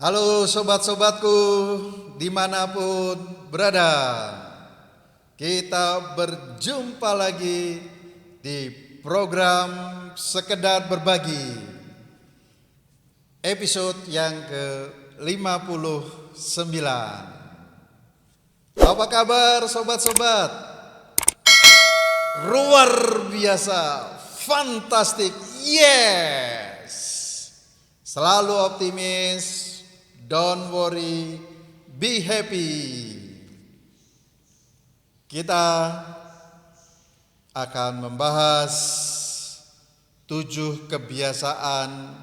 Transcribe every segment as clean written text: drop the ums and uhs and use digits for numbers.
Halo sobat-sobatku dimanapun berada, kita berjumpa lagi di program Sekedar Berbagi, episode yang ke-59. Apa kabar sobat-sobat? Luar biasa, fantastik, yes! Selalu optimis, don't worry, be happy. Kita akan membahas 7 kebiasaan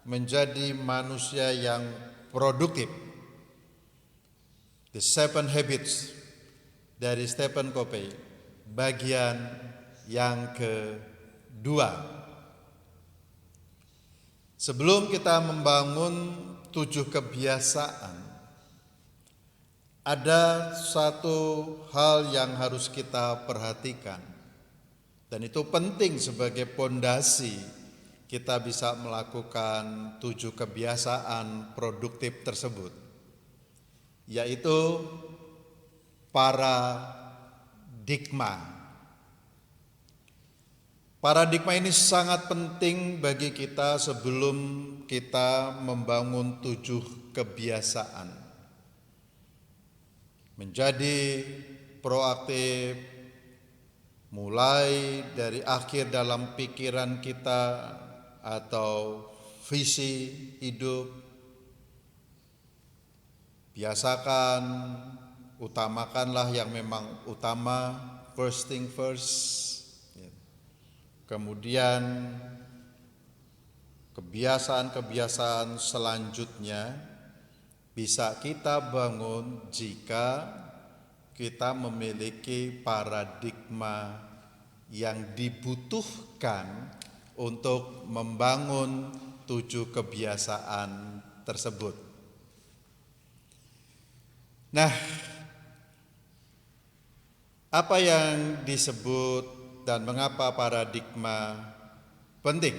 menjadi manusia yang produktif. The 7 Habits dari Stephen Covey, bagian yang kedua. Sebelum kita membangun 7 kebiasaan, ada satu hal yang harus kita perhatikan, dan itu penting sebagai pondasi kita bisa melakukan 7 kebiasaan produktif tersebut, yaitu paradigma. Paradigma ini sangat penting bagi kita sebelum kita membangun 7 kebiasaan. Menjadi proaktif, mulai dari akhir dalam pikiran kita atau visi hidup. Biasakan, utamakanlah yang memang utama, first thing first. Kemudian kebiasaan-kebiasaan selanjutnya bisa kita bangun jika kita memiliki paradigma yang dibutuhkan untuk membangun 7 kebiasaan tersebut. Nah, apa yang disebut dan mengapa paradigma penting?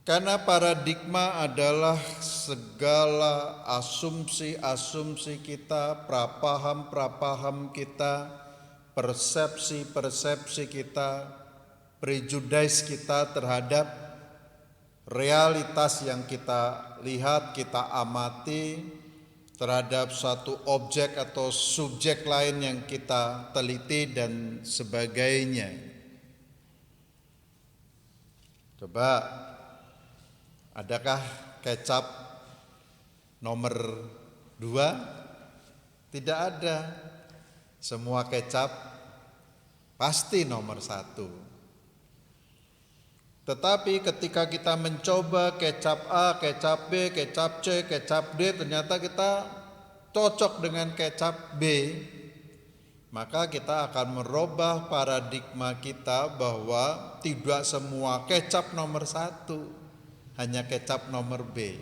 Karena paradigma adalah segala asumsi-asumsi kita, prapaham kita, persepsi-persepsi kita, prejudice kita terhadap realitas yang kita lihat, kita amati, terhadap satu objek atau subjek lain yang kita teliti dan sebagainya. Coba, adakah kecap nomor 2? Tidak ada. Semua kecap pasti nomor 1. Tetapi ketika kita mencoba kecap A, kecap B, kecap C, kecap D, ternyata kita cocok dengan kecap B, maka kita akan merubah paradigma kita bahwa tidak semua kecap nomor 1, hanya kecap nomor B.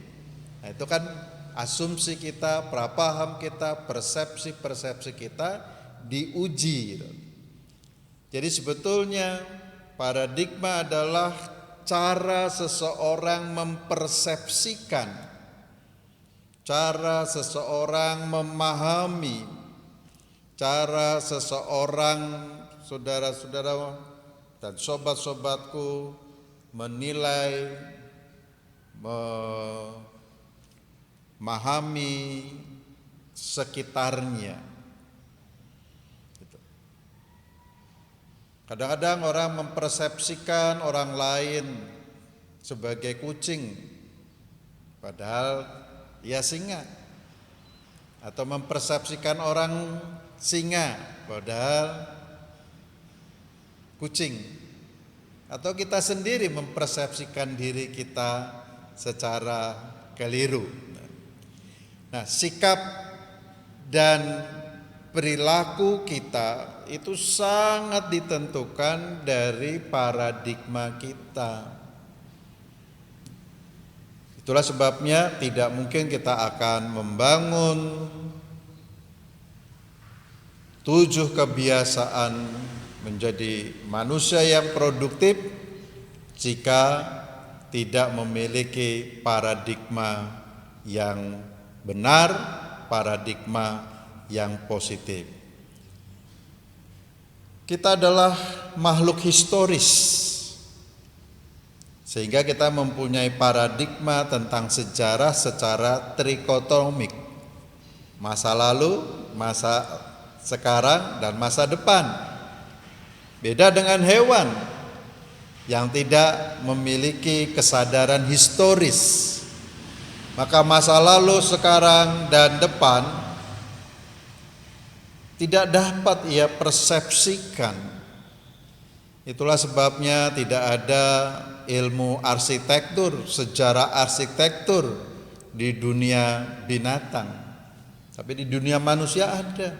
Nah, itu kan asumsi kita, prapaham kita, persepsi-persepsi kita diuji gitu. Jadi sebetulnya paradigma adalah cara seseorang mempersepsikan, cara seseorang memahami, cara seseorang, saudara-saudara dan sobat-sobatku, menilai, memahami sekitarnya. Kadang-kadang orang mempersepsikan orang lain sebagai kucing, padahal ia singa. Atau mempersepsikan orang singa, padahal kucing. Atau kita sendiri mempersepsikan diri kita secara keliru. Nah, sikap dan perilaku kita itu sangat ditentukan dari paradigma kita. Itulah sebabnya tidak mungkin kita akan membangun 7 kebiasaan menjadi manusia yang produktif jika tidak memiliki paradigma yang benar, paradigma yang positif. Kita adalah makhluk historis, sehingga kita mempunyai paradigma tentang sejarah secara trikotomik, masa lalu, masa sekarang, dan masa depan. Beda dengan hewan yang tidak memiliki kesadaran historis, maka masa lalu, sekarang, dan depan tidak dapat ia persepsikan. Itulah sebabnya tidak ada ilmu arsitektur, sejarah arsitektur di dunia binatang, tapi di dunia manusia ada.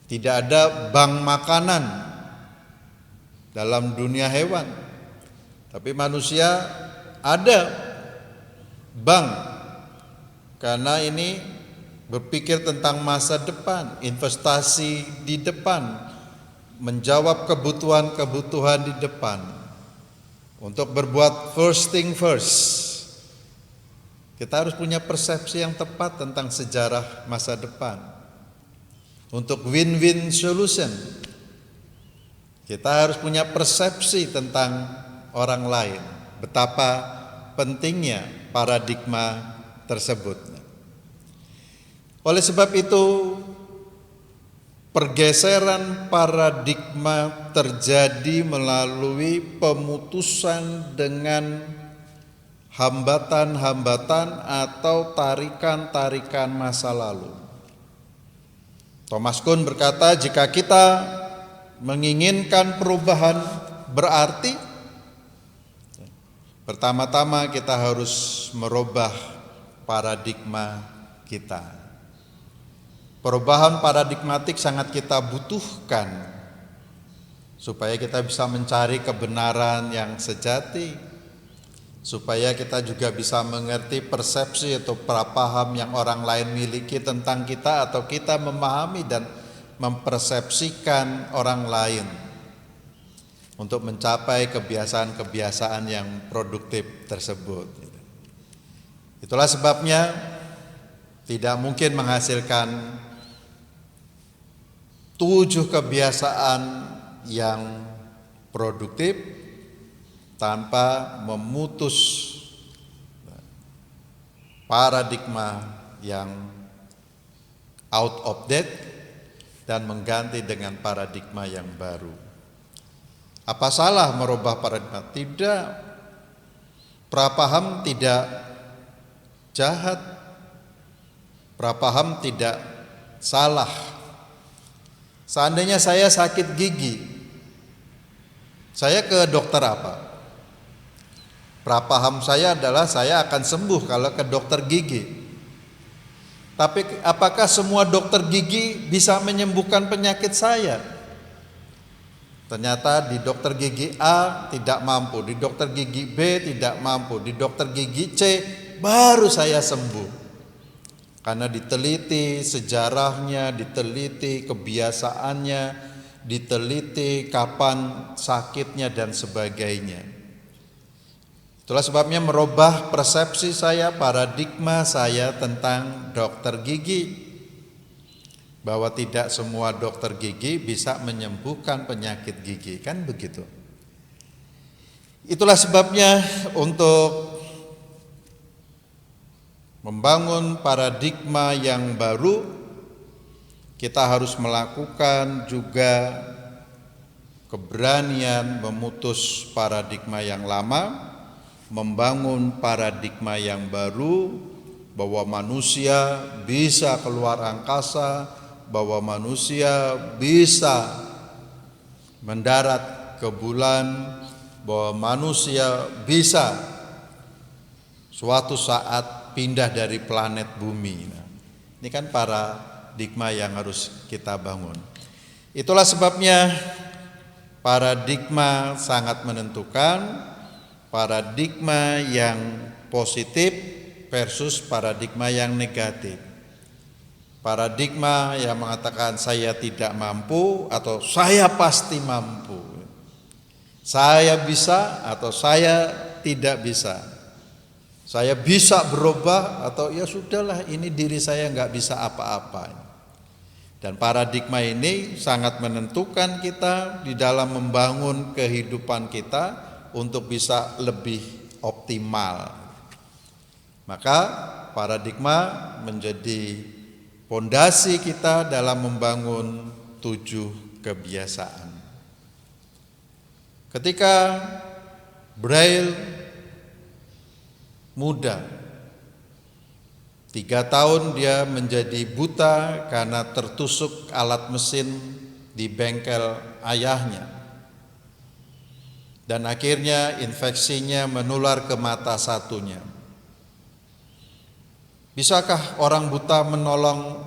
Tidak ada bank makanan dalam dunia hewan, tapi manusia ada bank, karena ini berpikir tentang masa depan, investasi di depan, menjawab kebutuhan-kebutuhan di depan, untuk berbuat first thing first. Kita harus punya persepsi yang tepat tentang sejarah masa depan. Untuk win-win solution, kita harus punya persepsi tentang orang lain, betapa pentingnya paradigma tersebut. Oleh sebab itu, pergeseran paradigma terjadi melalui pemutusan dengan hambatan-hambatan atau tarikan-tarikan masa lalu. Thomas Kuhn berkata, jika kita menginginkan perubahan, berarti pertama-tama kita harus merubah paradigma kita. Perubahan paradigmatik sangat kita butuhkan supaya kita bisa mencari kebenaran yang sejati, supaya kita juga bisa mengerti persepsi atau prapaham yang orang lain miliki tentang kita, atau kita memahami dan mempersepsikan orang lain untuk mencapai kebiasaan-kebiasaan yang produktif tersebut. Itulah sebabnya tidak mungkin menghasilkan 7 kebiasaan yang produktif tanpa memutus paradigma yang out of date dan mengganti dengan paradigma yang baru. Apa salah merubah paradigma? Tidak. Prapaham tidak jahat. Prapaham tidak salah. Seandainya saya sakit gigi, saya ke dokter apa? Prapaham saya adalah saya akan sembuh kalau ke dokter gigi. Tapi apakah semua dokter gigi bisa menyembuhkan penyakit saya? Ternyata di dokter gigi A tidak mampu, di dokter gigi B tidak mampu, di dokter gigi C baru saya sembuh. Karena diteliti sejarahnya, diteliti kebiasaannya, diteliti kapan sakitnya dan sebagainya. Itulah sebabnya merubah persepsi saya, paradigma saya tentang dokter gigi, bahwa tidak semua dokter gigi bisa menyembuhkan penyakit gigi, kan begitu. Itulah sebabnya untuk membangun paradigma yang baru, kita harus melakukan juga keberanian memutus paradigma yang lama, membangun paradigma yang baru, bahwa manusia bisa keluar angkasa, bahwa manusia bisa mendarat ke bulan, bahwa manusia bisa suatu saat pindah dari planet bumi. Ini kan paradigma yang harus kita bangun. Itulah sebabnya paradigma sangat menentukan, paradigma yang positif versus paradigma yang negatif. Paradigma yang mengatakan saya tidak mampu atau saya pasti mampu, saya bisa atau saya tidak bisa. Saya bisa berubah atau ya sudahlah ini diri saya nggak bisa apa-apa. Dan paradigma ini sangat menentukan kita di dalam membangun kehidupan kita untuk bisa lebih optimal. Maka paradigma menjadi pondasi kita dalam membangun 7 kebiasaan. Ketika Braille muda, 3 tahun dia menjadi buta karena tertusuk alat mesin di bengkel ayahnya. Dan akhirnya infeksinya menular ke mata satunya. Bisakah orang buta menolong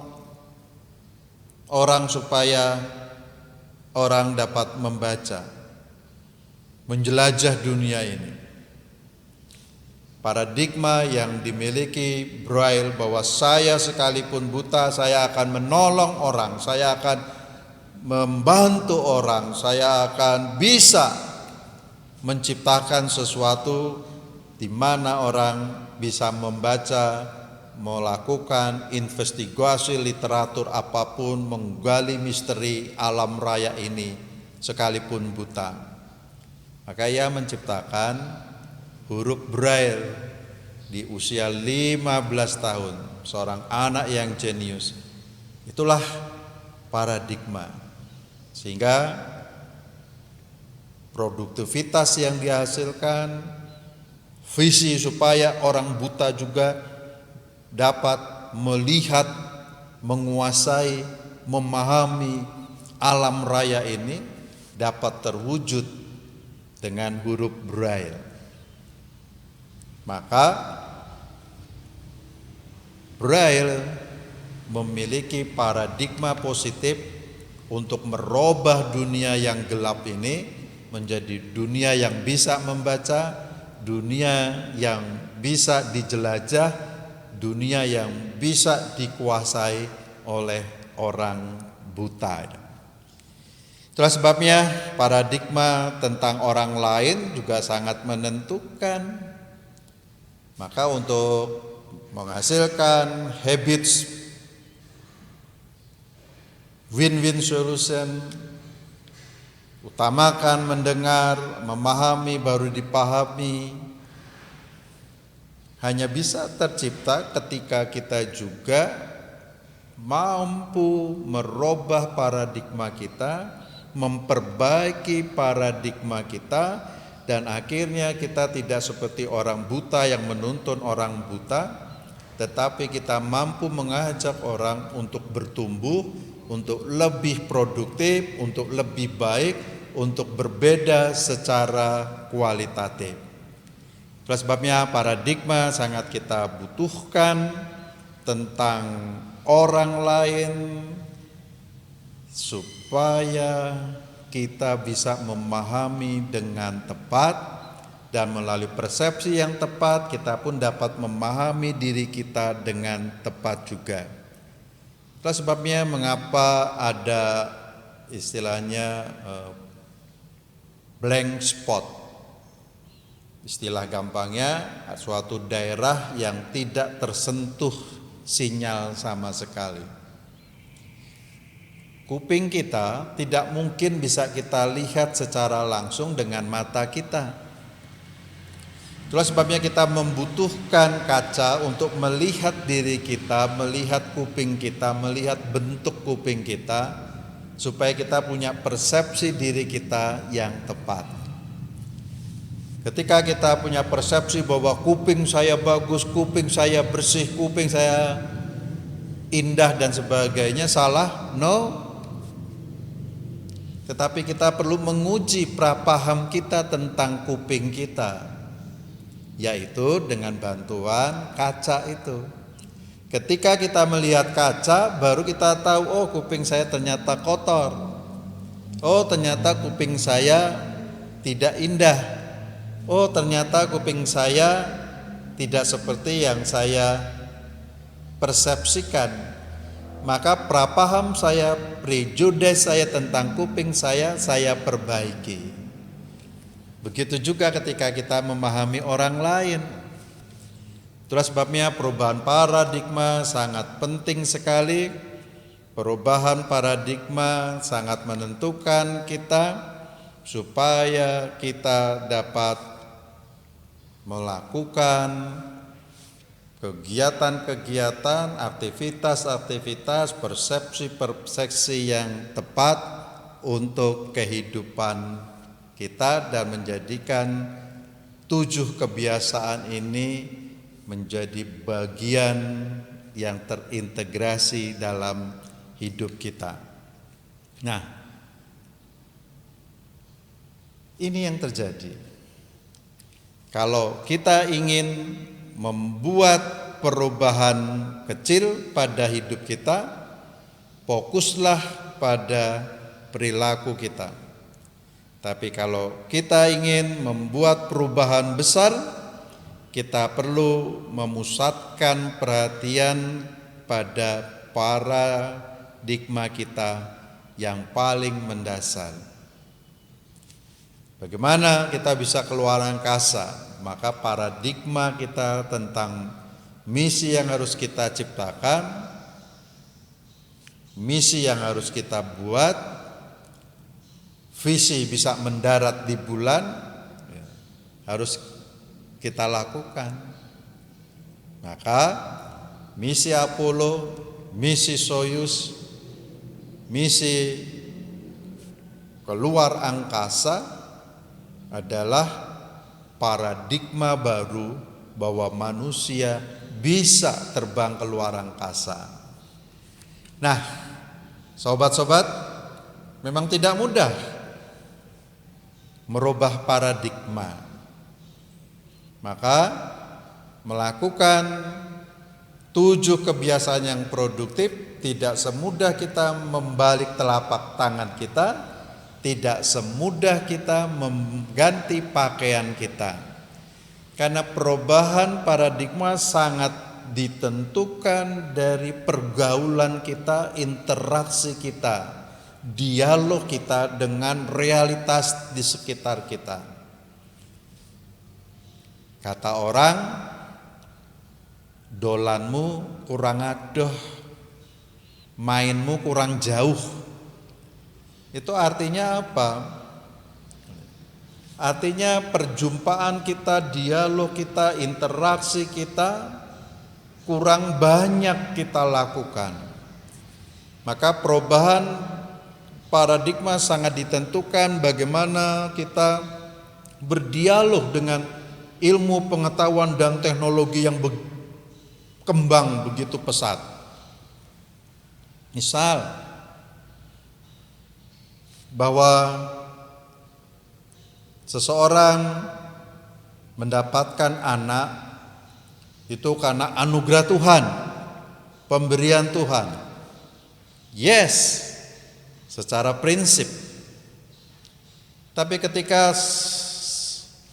orang supaya orang dapat membaca, menjelajah dunia ini? Paradigma yang dimiliki Braille bahwa saya sekalipun buta, saya akan menolong orang, saya akan membantu orang, saya akan bisa menciptakan sesuatu di mana orang bisa membaca, melakukan investigasi literatur apapun, menggali misteri alam raya ini sekalipun buta. Maka ia menciptakan huruf Braille di usia 15 tahun, seorang anak yang jenius. Itulah paradigma. Sehingga produktivitas yang dihasilkan, visi supaya orang buta juga dapat melihat, menguasai, memahami alam raya ini dapat terwujud dengan huruf Braille. Maka Braille memiliki paradigma positif untuk merubah dunia yang gelap ini menjadi dunia yang bisa membaca, dunia yang bisa dijelajah, dunia yang bisa dikuasai oleh orang buta. Itulah sebabnya paradigma tentang orang lain juga sangat menentukan. Maka untuk menghasilkan habits win-win solution, utamakan mendengar, memahami baru dipahami, hanya bisa tercipta ketika kita juga mampu merubah paradigma kita, memperbaiki paradigma kita, dan akhirnya kita tidak seperti orang buta yang menuntun orang buta, tetapi kita mampu mengajak orang untuk bertumbuh, untuk lebih produktif, untuk lebih baik, untuk berbeda secara kualitatif. Itulah sebabnya paradigma sangat kita butuhkan tentang orang lain supaya kita bisa memahami dengan tepat, dan melalui persepsi yang tepat kita pun dapat memahami diri kita dengan tepat juga. Itulah sebabnya mengapa ada istilahnya blank spot. Istilah gampangnya suatu daerah yang tidak tersentuh sinyal sama sekali. Kuping kita tidak mungkin bisa kita lihat secara langsung dengan mata kita. Itulah sebabnya kita membutuhkan kaca untuk melihat diri kita, melihat kuping kita, melihat bentuk kuping kita, supaya kita punya persepsi diri kita yang tepat. Ketika kita punya persepsi bahwa kuping saya bagus, kuping saya bersih, kuping saya indah dan sebagainya, salah? No. Tetapi kita perlu menguji prapaham kita tentang kuping kita, yaitu dengan bantuan kaca itu. Ketika kita melihat kaca, baru kita tahu, oh kuping saya ternyata kotor, oh ternyata kuping saya tidak indah, oh ternyata kuping saya tidak seperti yang saya persepsikan. Maka prapaham saya, prejudice saya tentang kuping saya perbaiki. Begitu juga ketika kita memahami orang lain. Itulah sebabnya perubahan paradigma sangat penting sekali. Perubahan paradigma sangat menentukan kita supaya kita dapat melakukan kegiatan-kegiatan, aktivitas-aktivitas, persepsi-persepsi yang tepat untuk kehidupan kita dan menjadikan 7 kebiasaan ini menjadi bagian yang terintegrasi dalam hidup kita. Nah, ini yang terjadi. Kalau kita ingin membuat perubahan kecil pada hidup kita, fokuslah pada perilaku kita. Tapi kalau kita ingin membuat perubahan besar, kita perlu memusatkan perhatian pada paradigma kita yang paling mendasar. Bagaimana kita bisa keluar angkasa? Maka paradigma kita tentang misi yang harus kita ciptakan, misi yang harus kita buat, visi bisa mendarat di bulan, harus kita lakukan. Maka misi Apollo, misi Soyuz, misi keluar angkasa adalah paradigma baru bahwa manusia bisa terbang keluar angkasa. Nah, sobat-sobat, memang tidak mudah merubah paradigma. Maka melakukan 7 kebiasaan yang produktif tidak semudah kita membalik telapak tangan kita, tidak semudah kita mengganti pakaian kita. Karena perubahan paradigma sangat ditentukan dari pergaulan kita, interaksi kita, dialog kita dengan realitas di sekitar kita. Kata orang, dolanmu kurang adoh, mainmu kurang jauh. Itu artinya apa? Artinya perjumpaan kita, dialog kita, interaksi kita kurang banyak kita lakukan. Maka perubahan paradigma sangat ditentukan bagaimana kita berdialog dengan ilmu pengetahuan dan teknologi yang berkembang begitu pesat. Misal bahwa seseorang mendapatkan anak itu karena anugerah Tuhan, pemberian Tuhan. Yes, secara prinsip. Tapi ketika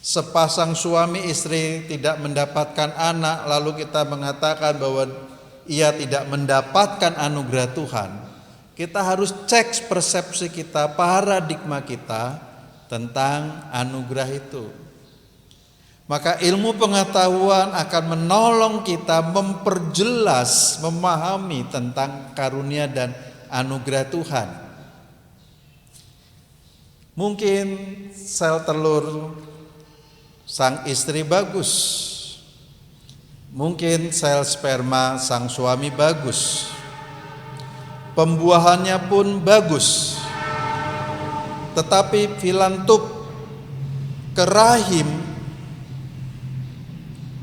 sepasang suami istri tidak mendapatkan anak, lalu kita mengatakan bahwa ia tidak mendapatkan anugerah Tuhan, kita harus cek persepsi kita, paradigma kita tentang anugerah itu. Maka ilmu pengetahuan akan menolong kita memperjelas, memahami tentang karunia dan anugerah Tuhan. Mungkin sel telur sang istri bagus, mungkin sel sperma sang suami bagus, pembuahannya pun bagus, tetapi filantup ke rahim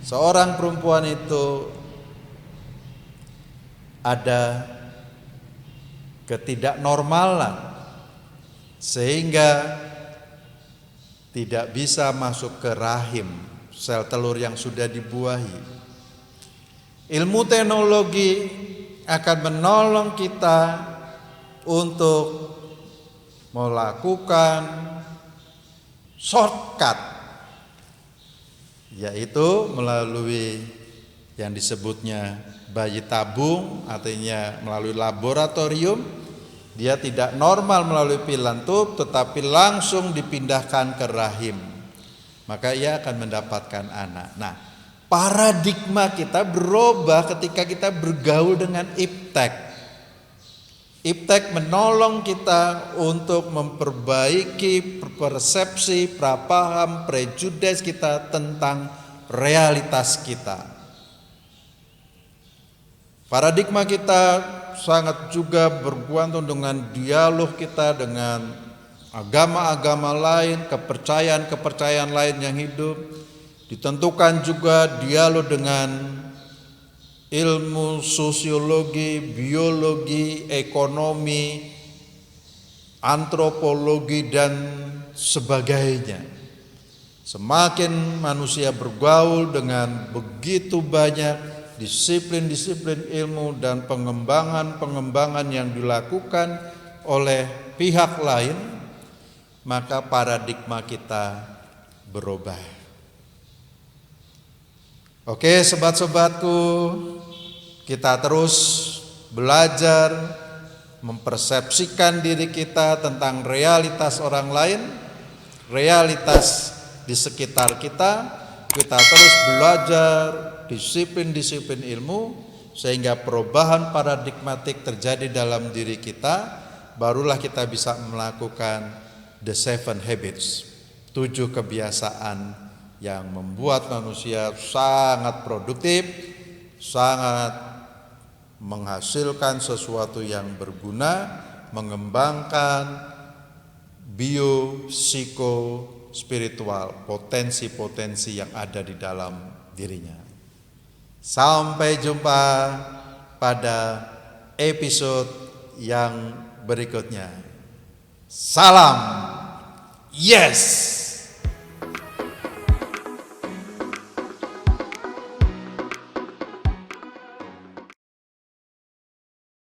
seorang perempuan itu ada ketidaknormalan sehingga tidak bisa masuk ke rahim sel telur yang sudah dibuahi. Ilmu teknologi akan menolong kita untuk melakukan shortcut, yaitu melalui yang disebutnya bayi tabung, artinya melalui laboratorium. Dia tidak normal melalui filantup, tetapi langsung dipindahkan ke rahim. maka ia akan mendapatkan anak. Nah, paradigma kita berubah ketika kita bergaul dengan iptek. Iptek menolong kita untuk memperbaiki persepsi, prapaham, prejudice kita tentang realitas kita. Paradigma kita sangat juga bergantung dengan dialog kita dengan agama-agama lain, kepercayaan-kepercayaan lain yang hidup. Ditentukan juga dialog dengan ilmu sosiologi, biologi, ekonomi, antropologi, dan sebagainya. Semakin manusia bergaul dengan begitu banyak disiplin-disiplin ilmu dan pengembangan-pengembangan yang dilakukan oleh pihak lain, maka paradigma kita berubah. Oke, sobat-sobatku, kita terus belajar mempersepsikan diri kita tentang realitas orang lain, realitas di sekitar kita. Kita terus belajar disiplin-disiplin ilmu sehingga perubahan paradigmatik terjadi dalam diri kita. Barulah kita bisa melakukan the 7 habits, 7 kebiasaan yang membuat manusia sangat produktif, sangat menghasilkan sesuatu yang berguna, mengembangkan bio, psiko, spiritual, potensi-potensi yang ada di dalam dirinya. Sampai jumpa pada episode yang berikutnya. Salam yes.